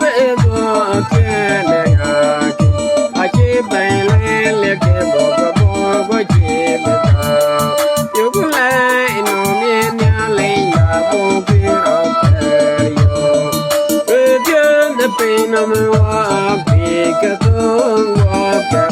bê đua kê lê hà kì à chê bay lê lê kê bò bò chê bê ta yêu bê lê nô miên nhà lê nhà bô kê rau kê yo bê kê nê bê nô mê wā bê kê tông wā kê